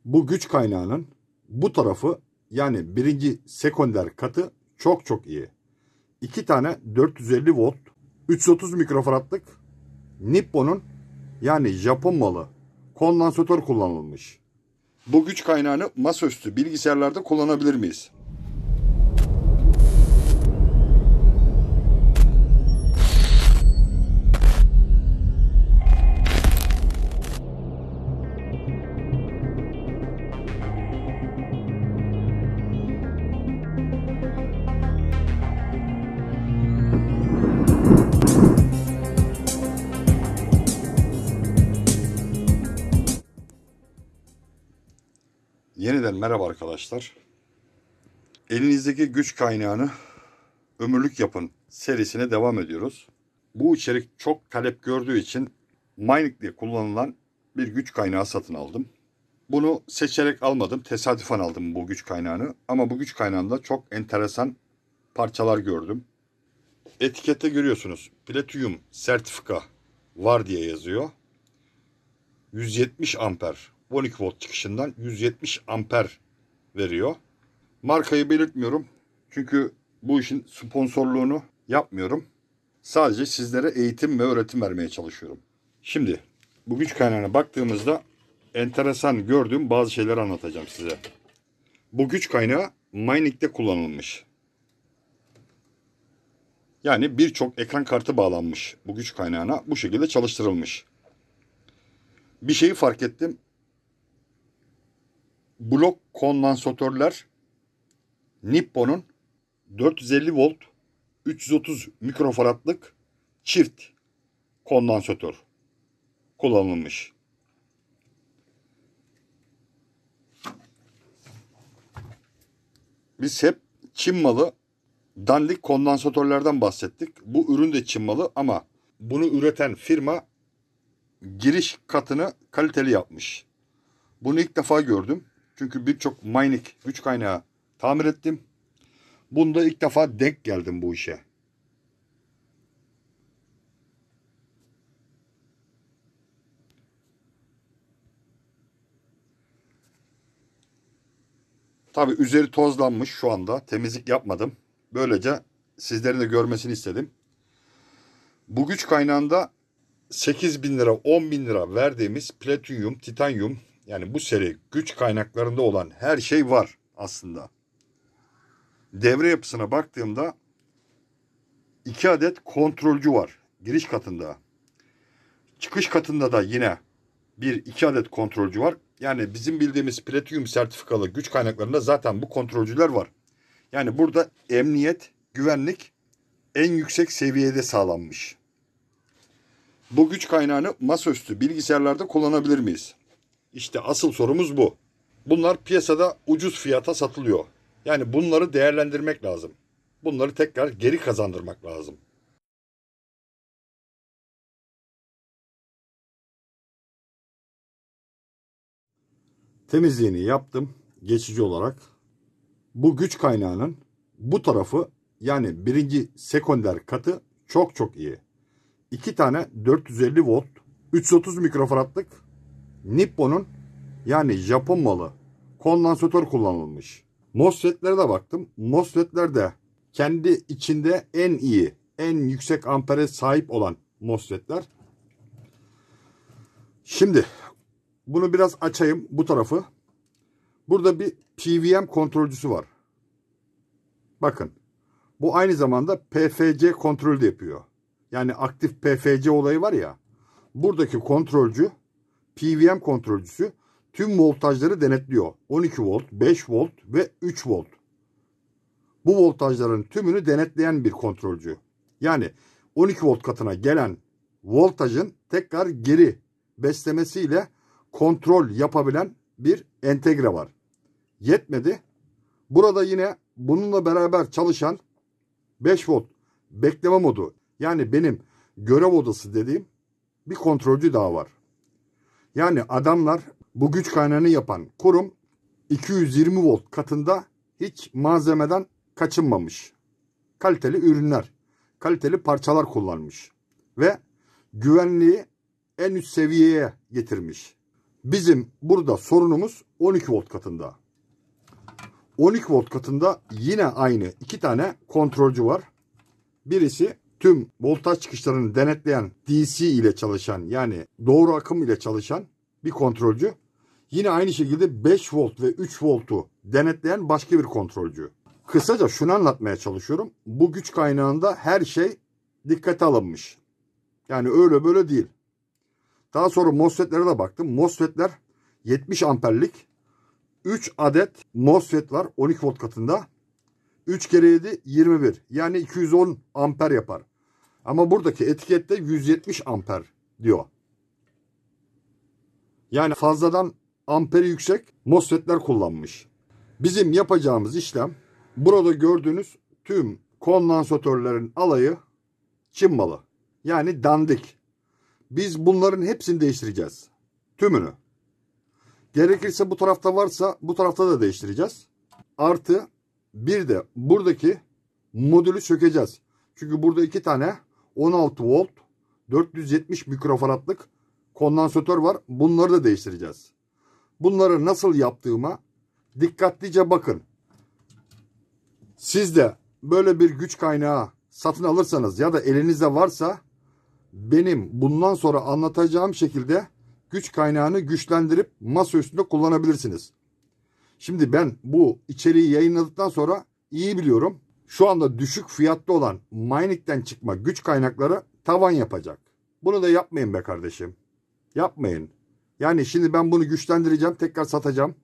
Bu güç kaynağının bu tarafı, yani birinci sekonder katı çok iyi. 2 tane 450 volt 330 mikrofaradlık Nippon'un, yani Japon malı kondansatör kullanılmış. Bu güç kaynağını masaüstü bilgisayarlarda kullanabilir miyiz? Yeniden merhaba arkadaşlar. Elinizdeki güç kaynağını ömürlük yapın serisine devam ediyoruz. Bu içerik çok talep gördüğü için Mining diye kullanılan bir güç kaynağı satın aldım. Bunu seçerek almadım, tesadüfen aldım bu güç kaynağını. Ama bu güç kaynağında çok enteresan parçalar gördüm. Etikette görüyorsunuz, platinum sertifika var diye yazıyor. 170 amper, 12 volt çıkışından 170 amper veriyor. Markayı belirtmiyorum çünkü bu işin sponsorluğunu yapmıyorum. Sadece sizlere eğitim ve öğretim vermeye çalışıyorum. Şimdi bu güç kaynağına baktığımızda enteresan gördüğüm bazı şeyler anlatacağım size. Bu güç kaynağı mining'de kullanılmış. Yani birçok ekran kartı bağlanmış bu güç kaynağına, bu şekilde çalıştırılmış. Bir şeyi fark ettim. Blok kondansatörler Nippon'un 450 volt 330 mikrofaradlık çift kondansatör kullanılmış. Biz hep Çin malı dandik kondansatörlerden bahsettik. Bu ürün de Çin malı ama bunu üreten firma giriş katını kaliteli yapmış. Bunu ilk defa gördüm. Çünkü birçok mining güç kaynağı tamir ettim. Bunda ilk defa denk geldim bu işe. Tabi üzeri tozlanmış şu anda. Temizlik yapmadım. Böylece sizlerin de görmesini istedim. Bu güç kaynağında 8.000 lira, 10.000 lira verdiğimiz platinyum, titanyum, yani bu seri güç kaynaklarında olan her şey var aslında. Devre yapısına baktığımda 2 adet kontrolcü var giriş katında. Çıkış katında da yine 2 adet kontrolcü var. Yani bizim bildiğimiz platinyum sertifikalı güç kaynaklarında zaten bu kontrolcüler var. Yani burada emniyet, güvenlik en yüksek seviyede sağlanmış. Bu güç kaynağını masaüstü bilgisayarlarda kullanabilir miyiz? İşte asıl sorumuz bu. Bunlar piyasada ucuz fiyata satılıyor. Yani bunları değerlendirmek lazım. Bunları tekrar geri kazandırmak lazım. Temizliğini yaptım geçici olarak. Bu güç kaynağının bu tarafı, yani birinci sekonder katı çok iyi. 2 tane 450 volt 330 mikrofaradlık Nippon'un, yani Japon malı kondansatör kullanılmış. MOSFET'lere de baktım. MOSFET'ler de kendi içinde en iyi, en yüksek ampere sahip olan MOSFET'ler. Şimdi bunu biraz açayım, bu tarafı. Burada bir PWM kontrolcüsü var. Bakın. Bu aynı zamanda PFC kontrolü de yapıyor. Yani aktif PFC olayı var ya. Buradaki kontrolcü, PWM kontrolcüsü tüm voltajları denetliyor. 12 volt, 5 volt ve 3 volt. Bu voltajların tümünü denetleyen bir kontrolcü. Yani 12 volt katına gelen voltajın tekrar geri beslemesiyle kontrol yapabilen bir entegre var. Yetmedi. Burada yine bununla beraber çalışan 5 volt bekleme modu, yani benim görev odası dediğim bir kontrolcü daha var. Yani adamlar, bu güç kaynağını yapan kurum 220 volt katında hiç malzemeden kaçınmamış. Kaliteli ürünler, kaliteli parçalar kullanmış ve güvenliği en üst seviyeye getirmiş. Bizim burada sorunumuz 12 volt katında. 12 volt katında yine aynı iki tane kontrolcü var. Birisi tüm voltaj çıkışlarını denetleyen DC ile çalışan, yani doğru akım ile çalışan bir kontrolcü. Yine aynı şekilde 5 volt ve 3 voltu denetleyen başka bir kontrolcü. Kısaca şunu anlatmaya çalışıyorum. Bu güç kaynağında her şey dikkate alınmış. Yani öyle böyle değil. Daha sonra MOSFET'lere de baktım. MOSFET'ler 70 amperlik 3 adet MOSFET var 12 volt katında. 3 kere 7 21. Yani 210 amper yapar. Ama buradaki etikette 170 amper diyor. Yani fazladan amperi yüksek MOSFET'ler kullanmış. Bizim yapacağımız işlem, burada gördüğünüz tüm kondansatörlerin alayı Çin malı. Yani dandik. Biz bunların hepsini değiştireceğiz. Tümünü. Gerekirse bu tarafta varsa bu tarafta da değiştireceğiz. Artı bir de buradaki modülü sökeceğiz. Çünkü burada iki tane 16 volt 470 mikrofaradlık kondansatör var. Bunları da değiştireceğiz. Bunları nasıl yaptığıma dikkatlice bakın. Siz de böyle bir güç kaynağı satın alırsanız ya da elinizde varsa benim bundan sonra anlatacağım şekilde güç kaynağını güçlendirip masa üstünde kullanabilirsiniz. Şimdi ben bu içeriği yayınladıktan sonra iyi biliyorum. Şu anda düşük fiyatlı olan Minik'ten çıkma güç kaynakları tavan yapacak. Bunu da yapmayın be kardeşim. Yapmayın. Yani şimdi ben bunu güçlendireceğim, tekrar satacağım.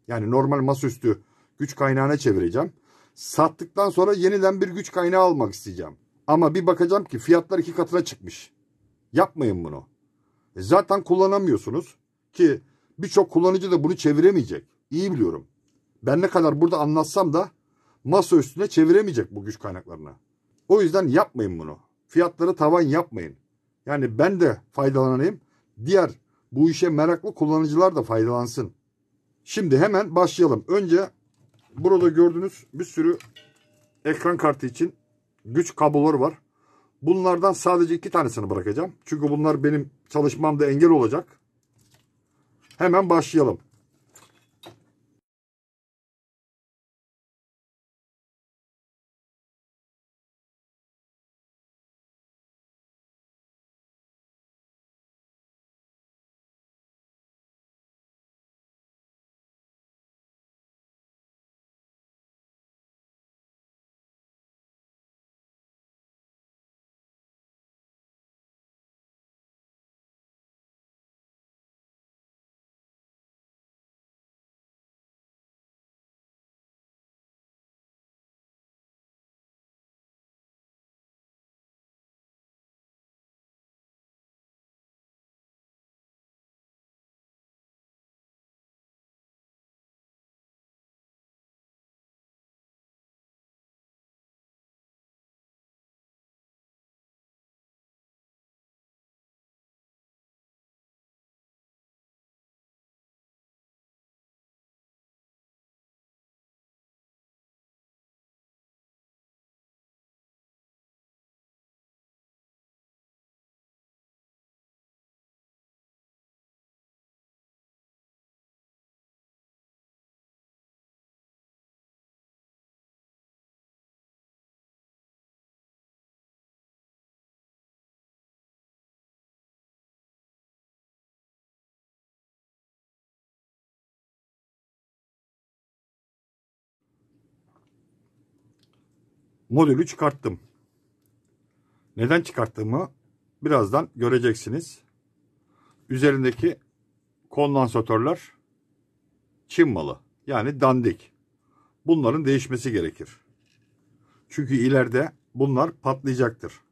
Yani normal masaüstü güç kaynağına çevireceğim. Sattıktan sonra yeniden bir güç kaynağı almak isteyeceğim. Ama bir bakacağım ki fiyatlar 2 katına çıkmış. Yapmayın bunu. Zaten kullanamıyorsunuz ki birçok kullanıcı da bunu çeviremeyecek. İyi biliyorum. Ben ne kadar burada anlatsam da masa üstüne çeviremeyecek bu güç kaynaklarını. O yüzden yapmayın bunu. Fiyatları tavan yapmayın. Yani ben de faydalanayım. Diğer bu işe meraklı kullanıcılar da faydalansın. Şimdi hemen başlayalım. Önce burada gördüğünüz bir sürü ekran kartı için güç kabloları var. Bunlardan sadece 2 tanesini bırakacağım. Çünkü bunlar benim çalışmamda engel olacak. Hemen başlayalım. Modülü çıkarttım. Neden çıkarttığımı birazdan göreceksiniz. Üzerindeki kondansatörler Çin malı. Yani dandik. Bunların değişmesi gerekir. Çünkü ileride bunlar patlayacaktır.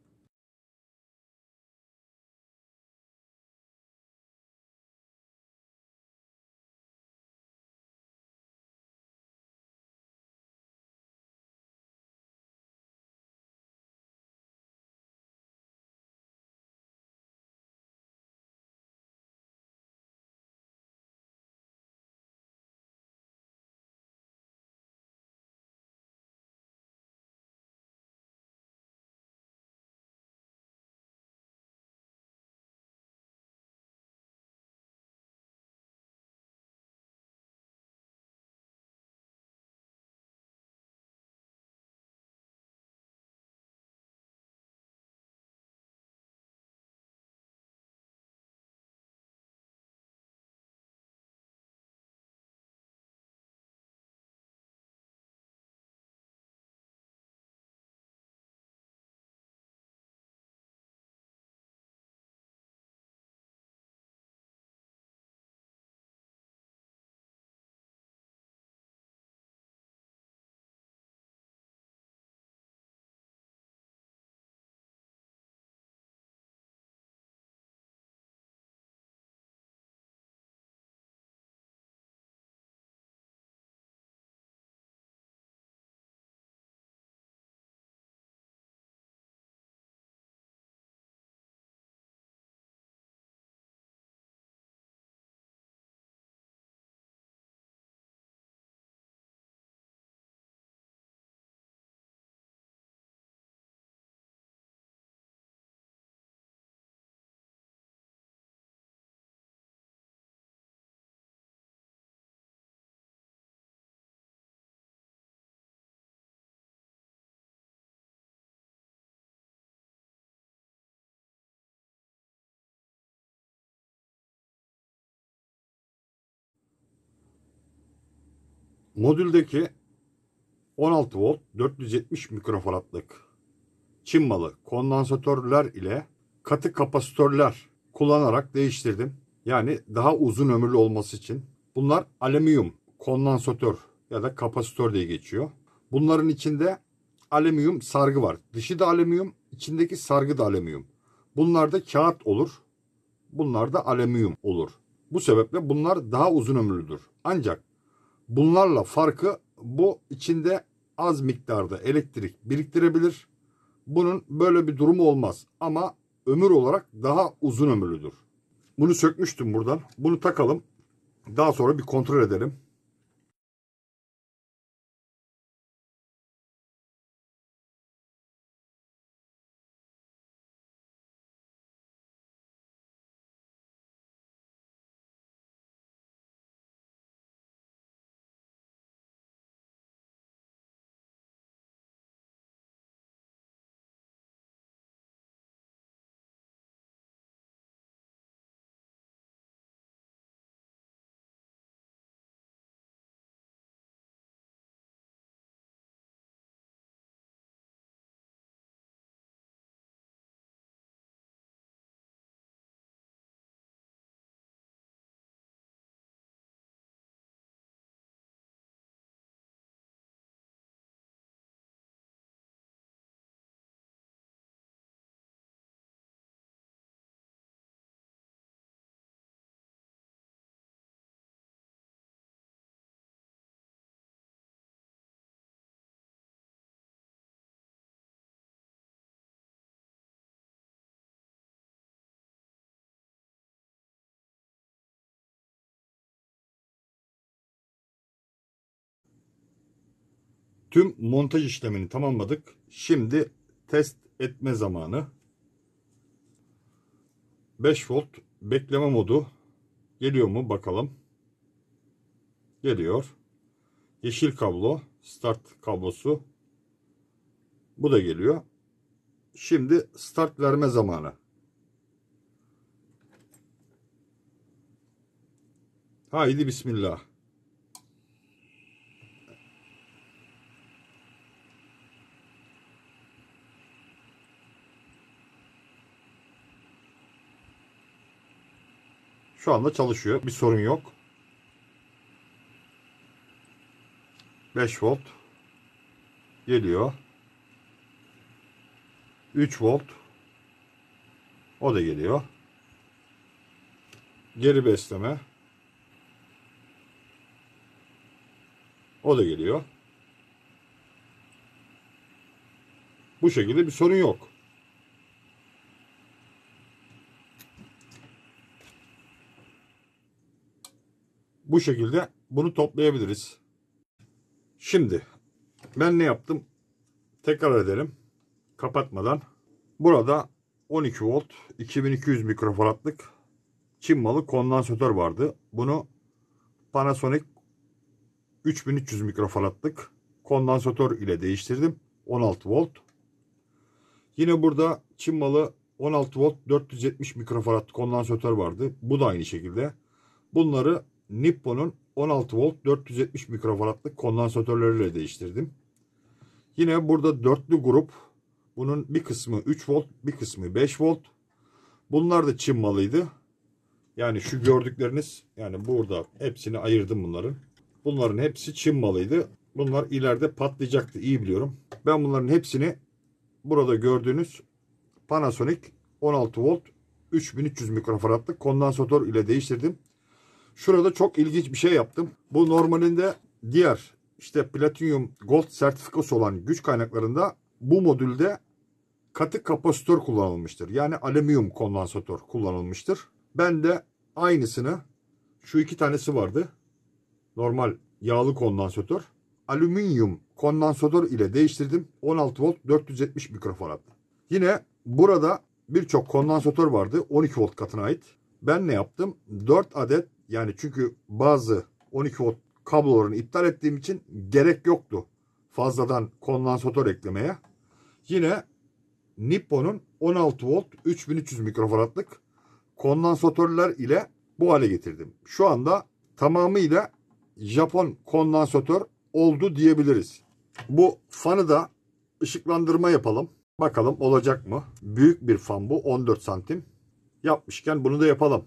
Modüldeki 16 volt 470 mikrofaradlık Çin malı kondansatörler ile katı kapasitörler kullanarak değiştirdim. Yani daha uzun ömürlü olması için. Bunlar alüminyum kondansatör ya da kapasitör diye geçiyor. Bunların içinde alüminyum sargı var. Dışı da alüminyum, içindeki sargı da alüminyum. Bunlar da kağıt olur. Bunlar da alüminyum olur. Bu sebeple bunlar daha uzun ömürlüdür. Ancak bunlarla farkı bu içinde az miktarda elektrik biriktirebilir. Bunun böyle bir durumu olmaz ama ömür olarak daha uzun ömürlüdür. Bunu sökmüştüm buradan. Bunu takalım. Daha sonra bir kontrol edelim. Tüm montaj işlemini tamamladık. Şimdi test etme zamanı. 5 volt bekleme modu geliyor mu bakalım. Geliyor. Yeşil kablo, start kablosu. Bu da geliyor. Şimdi start verme zamanı. Haydi bismillah. Şu anda çalışıyor. Bir sorun yok. 5 volt geliyor. 3 volt. O da geliyor. Geri besleme. O da geliyor. Bu şekilde bir sorun yok. Bu şekilde bunu toplayabiliriz. Şimdi ben ne yaptım? Tekrar edelim. Kapatmadan. Burada 12 volt 2200 mikrofaradlık Çin malı kondansatör vardı. Bunu Panasonic 3300 mikrofaradlık kondansatör ile değiştirdim. 16 volt. Yine burada Çin malı 16 volt 470 mikrofarad kondansatör vardı. Bu da aynı şekilde. Bunları Nippon'un 16 volt 470 mikrofaradlık kondansatörleriyle değiştirdim. Yine burada dörtlü grup. Bunun bir kısmı 3 volt, bir kısmı 5 volt. Bunlar da Çin malıydı. Yani şu gördükleriniz, yani burada hepsini ayırdım bunların. Bunların hepsi Çin malıydı. Bunlar ileride patlayacaktı, iyi biliyorum. Ben bunların hepsini burada gördüğünüz Panasonic 16 volt 3300 mikrofaradlık kondansatör ile değiştirdim. Şurada çok ilginç bir şey yaptım. Bu normalinde diğer işte Platinum Gold sertifikası olan güç kaynaklarında bu modülde katı kapasitör kullanılmıştır. Yani alüminyum kondansatör kullanılmıştır. Ben de aynısını, şu iki tanesi vardı. Normal yağlı kondansatör. Alüminyum kondansatör ile değiştirdim. 16 volt 470 mikrofarad. Yine burada birçok kondansatör vardı. 12 volt katına ait. Ben ne yaptım? 4 adet, yani çünkü bazı 12 volt kablolarını iptal ettiğim için gerek yoktu fazladan kondansatör eklemeye. Yine Nippon'un 16 volt 3300 mikrofaradlık kondansatörler ile bu hale getirdim. Şu anda tamamıyla Japon kondansatör oldu diyebiliriz. Bu fanı da ışıklandırma yapalım. Bakalım olacak mı? Büyük bir fan bu, 14 santim. Yapmışken bunu da yapalım.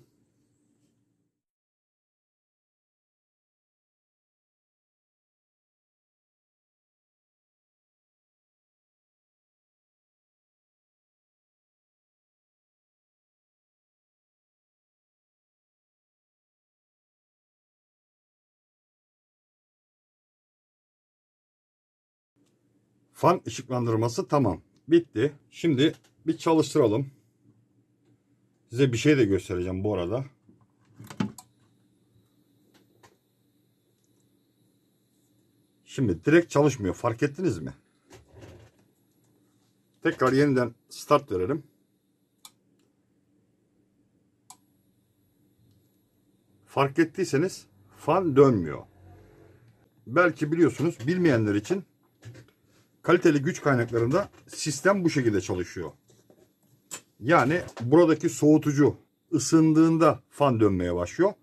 Fan ışıklandırması tamam. Bitti. Şimdi bir çalıştıralım. Size bir şey de göstereceğim bu arada. Şimdi direkt çalışmıyor. Fark ettiniz mi? Tekrar yeniden start verelim. Fark ettiyseniz fan dönmüyor. Belki biliyorsunuz, bilmeyenler için kaliteli güç kaynaklarında sistem bu şekilde çalışıyor. Yani buradaki soğutucu ısındığında fan dönmeye başlıyor.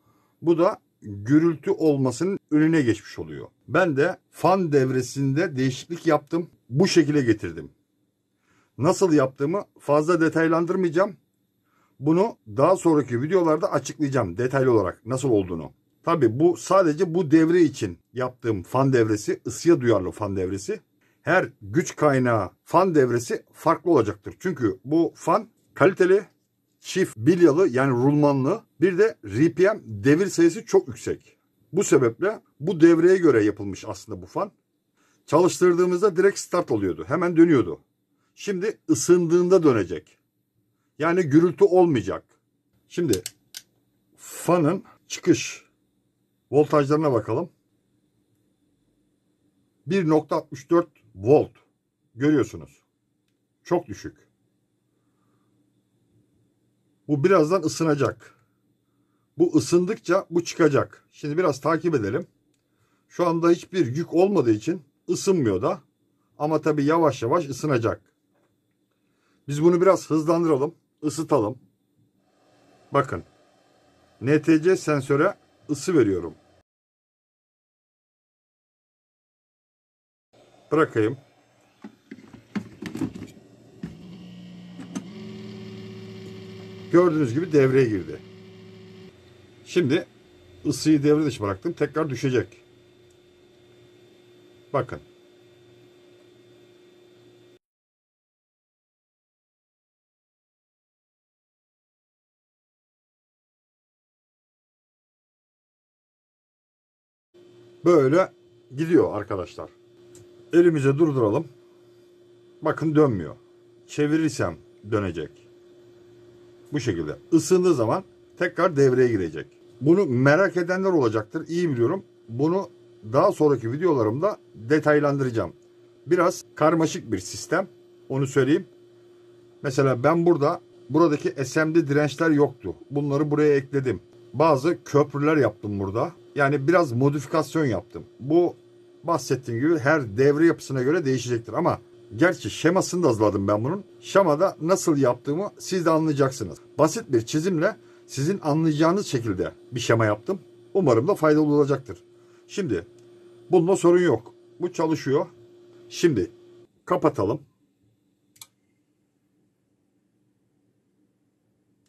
Bu da gürültü olmasının önüne geçmiş oluyor. Ben de fan devresinde değişiklik yaptım. Bu şekilde getirdim. Nasıl yaptığımı fazla detaylandırmayacağım. Bunu daha sonraki videolarda açıklayacağım detaylı olarak nasıl olduğunu. Tabi bu sadece bu devre için yaptığım fan devresi, ısıya duyarlı fan devresi. Her güç kaynağı fan devresi farklı olacaktır. Çünkü bu fan kaliteli, çift bilyalı yani rulmanlı, bir de RPM devir sayısı çok yüksek. Bu sebeple bu devreye göre yapılmış aslında bu fan. Çalıştırdığımızda direkt start oluyordu. Hemen dönüyordu. Şimdi ısındığında dönecek. Yani gürültü olmayacak. Şimdi fanın çıkış voltajlarına bakalım. 1.64 volt. Görüyorsunuz. Çok düşük. Bu birazdan ısınacak. Bu ısındıkça bu çıkacak. Şimdi biraz takip edelim. Şu anda hiçbir yük olmadığı için ısınmıyor da. Ama tabii yavaş yavaş ısınacak. Biz bunu biraz hızlandıralım. Isıtalım. Bakın. NTC sensöre ısı veriyorum. Bırakayım. Gördüğünüz gibi devreye girdi. Şimdi ısıyı devre dışı bıraktım. Tekrar düşecek. Bakın. Böyle gidiyor arkadaşlar. Elimize durduralım. Bakın dönmüyor. Çevirirsem dönecek. Bu şekilde. Isındığı zaman tekrar devreye girecek. Bunu merak edenler olacaktır. İyi biliyorum. Bunu daha sonraki videolarımda detaylandıracağım. Biraz karmaşık bir sistem. Onu söyleyeyim. Mesela ben buradaki SMD dirençler yoktu. Bunları buraya ekledim. Bazı köprüler yaptım burada. Yani biraz modifikasyon yaptım. Bu bahsettiğim gibi her devre yapısına göre değişecektir ama gerçi şemasını da hazırladım ben bunun. Şemada nasıl yaptığımı siz de anlayacaksınız. Basit bir çizimle sizin anlayacağınız şekilde bir şema yaptım. Umarım da faydalı olacaktır. Şimdi bunda sorun yok. Bu çalışıyor. Şimdi kapatalım.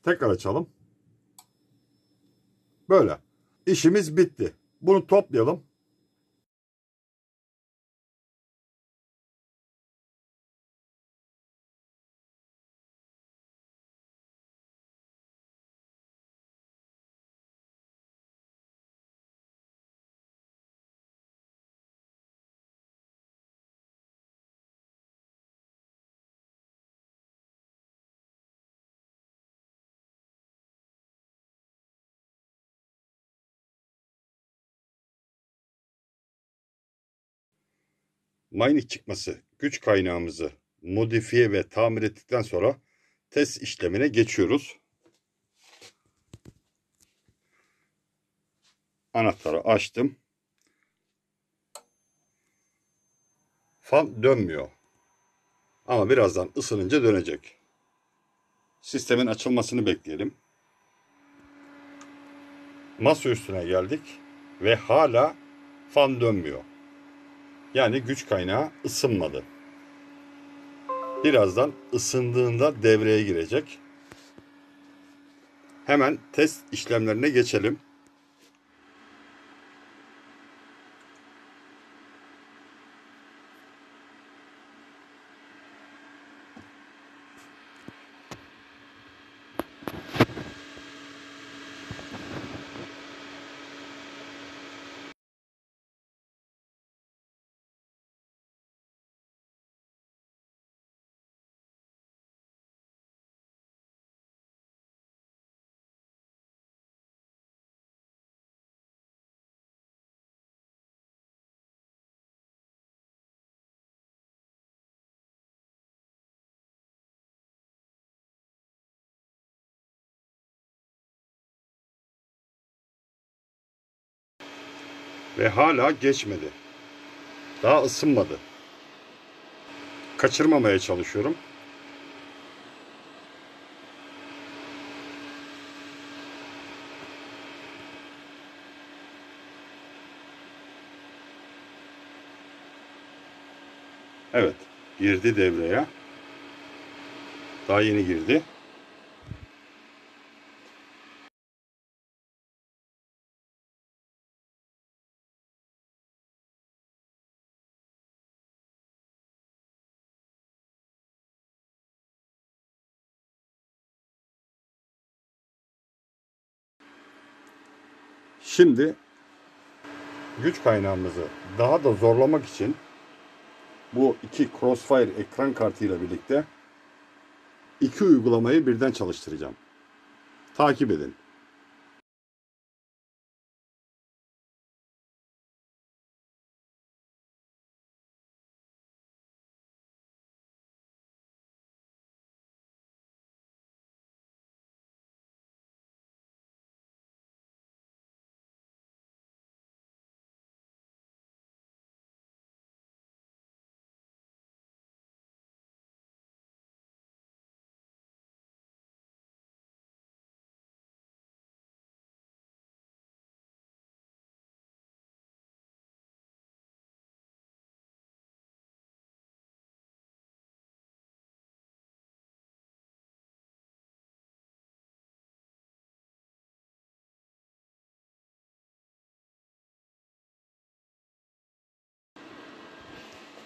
Tekrar açalım. Böyle. İşimiz bitti. Bunu toplayalım. Mining çıkması güç kaynağımızı modifiye ve tamir ettikten sonra test işlemine geçiyoruz. Anahtarı açtım. Fan dönmüyor. Ama birazdan ısınınca dönecek. Sistemin açılmasını bekleyelim. Masa üstüne geldik ve hala Fan dönmüyor. Yani güç kaynağı ısınmadı. Birazdan ısındığında devreye girecek. Hemen test işlemlerine geçelim. Ve hala geçmedi. Daha ısınmadı. Kaçırmamaya çalışıyorum. Evet, girdi devreye. Daha yeni girdi. Şimdi güç kaynağımızı daha da zorlamak için bu iki Crossfire ekran kartıyla birlikte iki uygulamayı birden çalıştıracağım. Takip edin.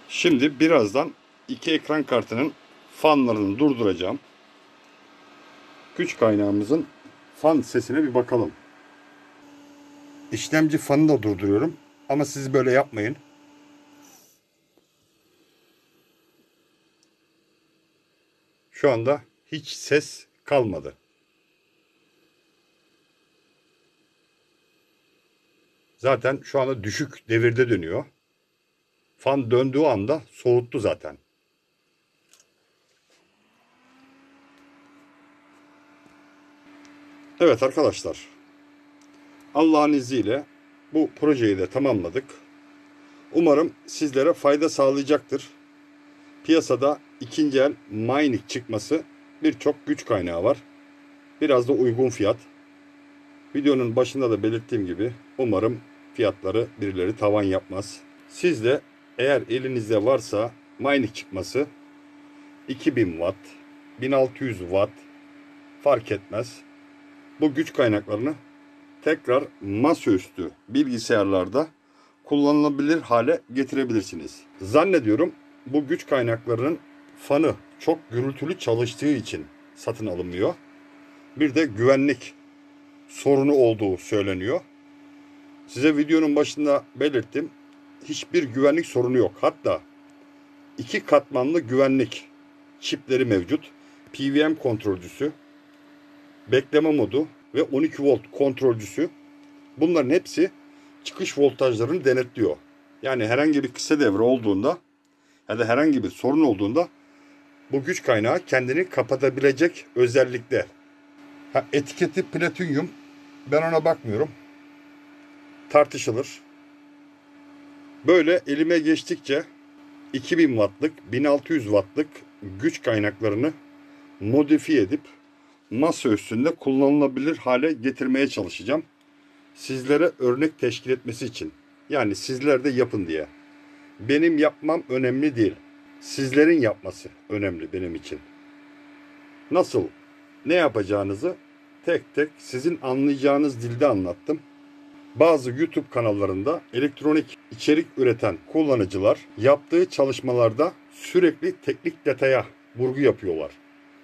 Şimdi birazdan iki ekran kartının fanlarını durduracağım. Güç kaynağımızın fan sesine bir bakalım. İşlemci fanı da durduruyorum. Ama siz böyle yapmayın. Şu anda hiç ses kalmadı. Zaten şu anda düşük devirde dönüyor. Fan döndüğü anda soğuttu zaten. Evet arkadaşlar. Allah'ın izniyle bu projeyi de tamamladık. Umarım sizlere fayda sağlayacaktır. Piyasada ikinci el mining çıkması birçok güç kaynağı var. Biraz da uygun fiyat. Videonun başında da belirttiğim gibi umarım fiyatları birileri tavan yapmaz. Siz de eğer elinizde varsa mining çıkması 2000 watt, 1600 watt fark etmez. Bu güç kaynaklarını tekrar masaüstü bilgisayarlarda kullanılabilir hale getirebilirsiniz. Zannediyorum bu güç kaynaklarının fanı çok gürültülü çalıştığı için satın alınmıyor. Bir de güvenlik sorunu olduğu söyleniyor. Size videonun başında belirttim. Hiçbir güvenlik sorunu yok. Hatta iki katmanlı güvenlik çipleri mevcut. PWM kontrolcüsü, bekleme modu ve 12 volt kontrolcüsü. Bunların hepsi çıkış voltajlarını denetliyor. Yani herhangi bir kısa devre olduğunda ya da herhangi bir sorun olduğunda bu güç kaynağı kendini kapatabilecek özellikte. Etiketi platinyum. Ben ona bakmıyorum. Tartışılır. Böyle elime geçtikçe 2000 wattlık, 1600 wattlık güç kaynaklarını modifiye edip masa üstünde kullanılabilir hale getirmeye çalışacağım. Sizlere örnek teşkil etmesi için. Yani sizler de yapın diye. Benim yapmam önemli değil. Sizlerin yapması önemli benim için. Nasıl, ne yapacağınızı tek tek sizin anlayacağınız dilde anlattım. Bazı YouTube kanallarında elektronik içerik üreten kullanıcılar yaptığı çalışmalarda sürekli teknik detaya vurgu yapıyorlar.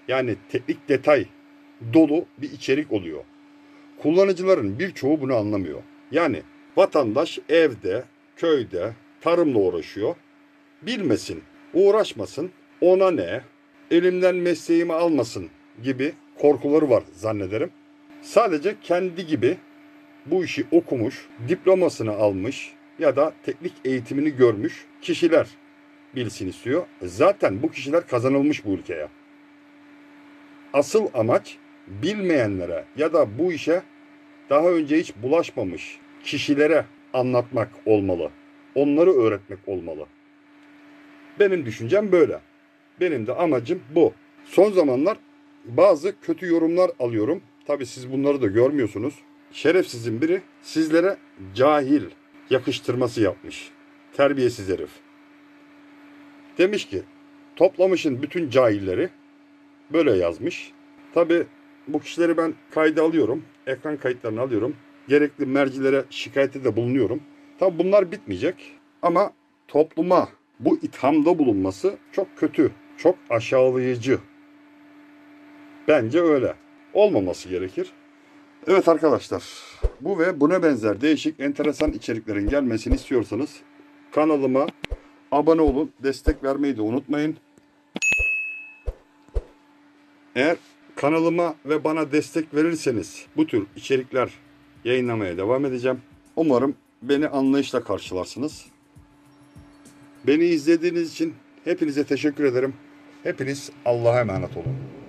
Yani teknik detay dolu bir içerik oluyor. Kullanıcıların birçoğu bunu anlamıyor. Yani vatandaş evde, köyde, tarımla uğraşıyor. Bilmesin, uğraşmasın, ona ne, elimden mesleğimi almasın gibi korkuları var zannederim. Sadece kendi gibi bu işi okumuş, diplomasını almış ya da teknik eğitimini görmüş kişiler bilsin istiyor. Zaten bu kişiler kazanılmış bu ülkeye. Asıl amaç bilmeyenlere ya da bu işe daha önce hiç bulaşmamış kişilere anlatmak olmalı. Onları öğretmek olmalı. Benim düşüncem böyle. Benim de amacım bu. Son zamanlar bazı kötü yorumlar alıyorum. Tabii siz bunları da görmüyorsunuz. Şerefsizin biri sizlere cahil yakıştırması yapmış. Terbiyesiz herif. Demiş ki toplamışın bütün cahilleri, böyle yazmış. Tabii bu kişileri ben kayda alıyorum. Ekran kayıtlarını alıyorum. Gerekli mercilere şikayette de bulunuyorum. Tabii bunlar bitmeyecek. Ama topluma bu ithamda bulunması çok kötü. Çok aşağılayıcı. Bence öyle. Olmaması gerekir. Evet arkadaşlar, bu ve buna benzer değişik enteresan içeriklerin gelmesini istiyorsanız kanalıma abone olun, destek vermeyi de unutmayın. Eğer kanalıma ve bana destek verirseniz bu tür içerikler yayınlamaya devam edeceğim. Umarım beni anlayışla karşılarsınız. Beni izlediğiniz için hepinize teşekkür ederim. Hepiniz Allah'a emanet olun.